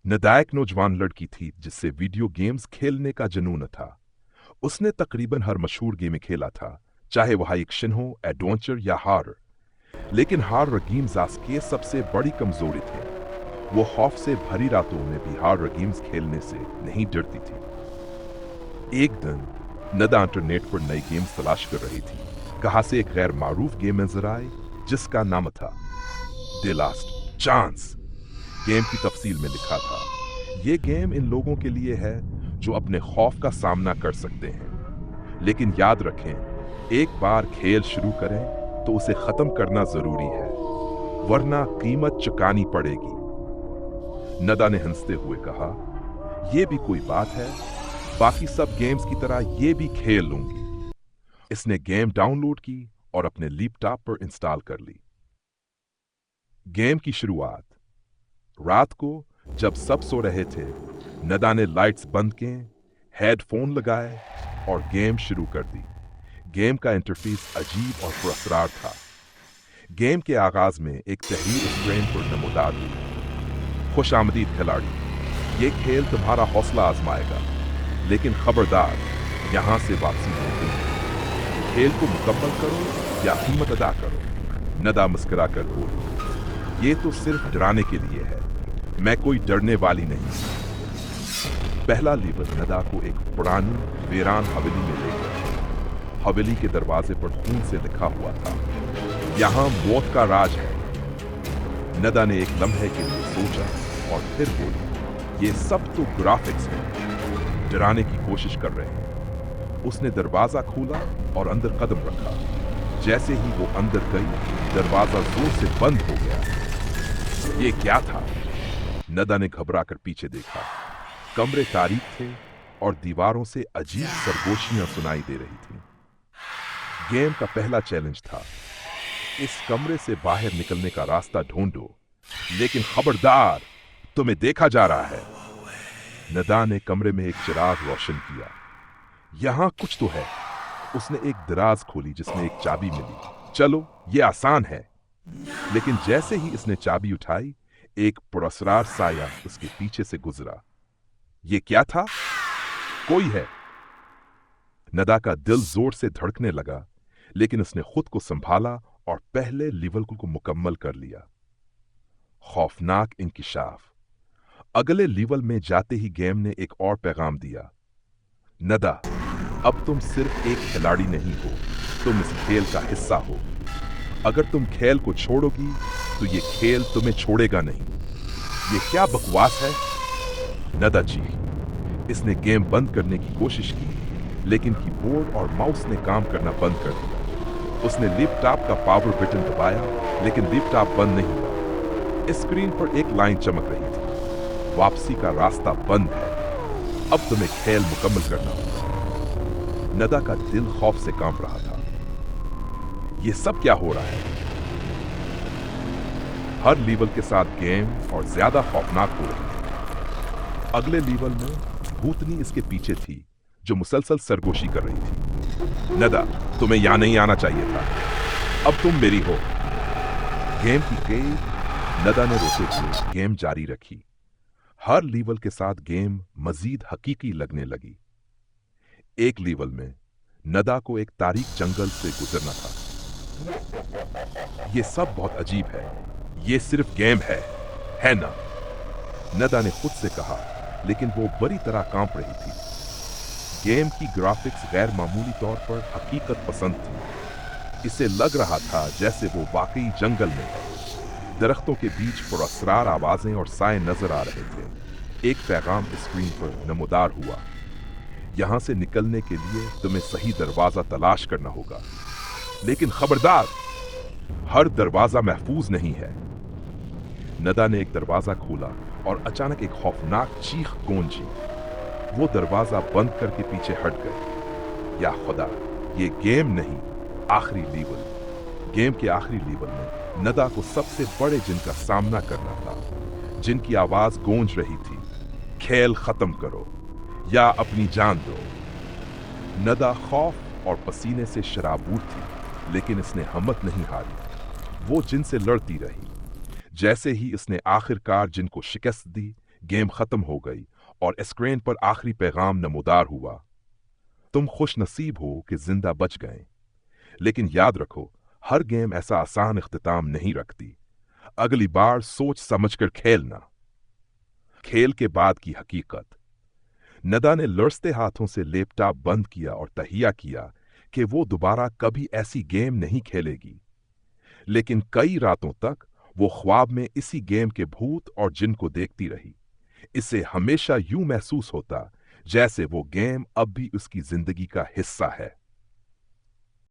नदा एक नौजवान लड़की थी जिससे वीडियो गेम्स खेलने का जुनून था। उसने तकरीबन हर मशहूर गेम खेला था, चाहे वह एक्शन हो, एडवेंचर या हॉरर। लेकिन हॉरर गेम्स उसकी सबसे बड़ी कमजोरी थे। वो खौफ से भरी रातों में भी हॉरर गेम्स खेलने से नहीं डरती थी। एक दिन नदा इंटरनेट पर नई गेम्स तलाश कर रही थी। कहां से एक गैर मारूफ गेम नजर आए जिसका नाम था द लास्ट चांस। गेम की तफसील में लिखा था, ये गेम इन लोगों के लिए है जो अपने खौफ का सामना कर सकते हैं, लेकिन याद रखें, एक बार खेल शुरू करें तो उसे खत्म करना जरूरी है, वरना कीमत चुकानी पड़ेगी। नदा ने हंसते हुए कहा, यह भी कोई बात है, बाकी सब गेम्स की तरह ये भी खेल लूंगी। इसने गेम डाउनलोड की और अपने लैपटॉप पर इंस्टॉल कर ली। गेम की शुरुआत रात को जब सब सो रहे थे, नदा ने लाइट्स बंद किए, हेडफोन लगाए और गेम शुरू कर दी। गेम का इंटरफेस अजीब और पुरस्कार था। गेम के आगाज में एक तहरीर स्क्रीन पर नमूदार हुई, खुश आमदीद खिलाड़ी, ये खेल तुम्हारा हौसला आजमाएगा, लेकिन खबरदार, यहां से वापसी नहीं होगी। खेल को मुकम्मल करो या कीमत अदा करो। नदा मुस्कुरा कर बोली, ये तो सिर्फ डराने के लिए है, मैं कोई डरने वाली नहीं। पहला लेवल नदा को एक पुरानी वीरान हवेली में ले गया। हवेली के दरवाजे पर खून से लिखा हुआ था, यहां मौत का राज है। नदा ने एक लम्हे के लिए सोचा और फिर बोली, ये सब तो ग्राफिक्स है, डराने की कोशिश कर रहे हैं। उसने दरवाजा खोला और अंदर कदम रखा। जैसे ही वो अंदर गई, दरवाजा जोर से बंद हो गया। ये क्या था? नदा ने घबरा कर पीछे देखा। कमरे तारीक थे और दीवारों से अजीब सरगोशियां सुनाई दे रही थीं। गेम का पहला चैलेंज था, इस कमरे से बाहर निकलने का रास्ता ढूंढो, लेकिन खबरदार, तुम्हें देखा जा रहा है। नदा ने कमरे में एक चिराग रोशन किया। यहां कुछ तो है। उसने एक दराज खोली जिसमें एक चाबी मिली। चलो, ये आसान है। लेकिन जैसे ही इसने चाबी उठाई, एक पुरस्कार साया उसके पीछे से गुजरा। ये क्या था? कोई है। नदा का दिल जोर से धड़कने लगा, लेकिन उसने खुद को संभाला और पहले लेवल को मुकम्मल कर लिया। खौफनाक इंकिशाफ। अगले लेवल में जाते ही गेम ने एक और पैगाम दिया, नदा, अब तुम सिर्फ एक खिलाड़ी नहीं हो, तुम इस खेल का हिस्सा हो। अगर तुम खेल को छोड़ोगी तो ये खेल तुम्हें छोड़ेगा नहीं। ये क्या बकवास है? नदा जी, इसने गेम बंद करने की कोशिश की, लेकिन कीबोर्ड और माउस ने काम करना बंद कर दिया। उसने लैपटॉप का पावर बटन दबाया, लेकिन लैपटॉप बंद नहीं हुआ। स्क्रीन पर एक लाइन चमक रही थी, वापसी का रास्ता बंद है, अब तुम्हें खेल मुकम्मल करना होगा। नदा का दिल खौफ से कांप रहा था। ये सब क्या हो रहा है? हर लेवल के साथ गेम और ज्यादा खौफनाक हो रही है। अगले लेवल में भूतनी इसके पीछे थी, जो मुसलसल सरगोशी कर रही थी। नदा, तुम्हें यहां नहीं आना चाहिए था, अब तुम मेरी हो। गेम की कैद नदा ने रोके हुए गेम जारी रखी। हर लेवल के साथ गेम मजीद हकीकी लगने लगी। एक लेवल में नदा को एक तारीक जंगल से गुजरना था। ये सब बहुत अजीब है, ये सिर्फ गेम है ना? नदा ने खुद से कहा, लेकिन वो बुरी तरह कांप रही थी। गेम की ग्राफिक्स गैर मामूली तौर पर हकीकत पसंद थी। इसे लग रहा था जैसे वो वाकई जंगल में है। दरख्तों के बीच पुरस्कार आवाजें और साए नजर आ रहे थे। एक पैगाम स्क्रीन पर नमूदार हुआ, यहां से निकलने के लिए तुम्हें सही दरवाजा तलाश करना होगा, लेकिन खबरदार, हर दरवाजा महफूज नहीं है। नदा ने एक दरवाजा खोला और अचानक एक खौफनाक चीख गूंजी। वो दरवाजा बंद करके पीछे हट गए। या खुदा, ये गेम नहीं, आखिरी लेवल। गेम के आखिरी लेवल में नदा को सबसे बड़े जिन का सामना करना था, जिनकी आवाज गूंज रही थी, खेल खत्म करो या अपनी जान दो। नदा खौफ और पसीने से शराबूर थी, लेकिन इसने हिम्मत नहीं हारी। वो जिन से लड़ती रही। जैसे ही इसने आखिरकार जिन को शिकस्त दी, गेम खत्म हो गई और स्क्रीन पर आखिरी पैगाम नमूदार हुआ, तुम खुश नसीब हो कि जिंदा बच गए। लेकिन याद रखो, हर गेम ऐसा आसान इख्तिताम नहीं रखती। अगली बार सोच समझकर खेलना। खेल के बाद की हकीकत। नदा ने लड़ते हाथों से लैपटॉप बंद किया और तहिया किया कि वो दोबारा कभी ऐसी गेम नहीं खेलेगी। लेकिन कई रातों तक वो ख्वाब में इसी गेम के भूत और जिन को देखती रही। इसे हमेशा यूं महसूस होता जैसे वो गेम अब भी उसकी जिंदगी का हिस्सा है।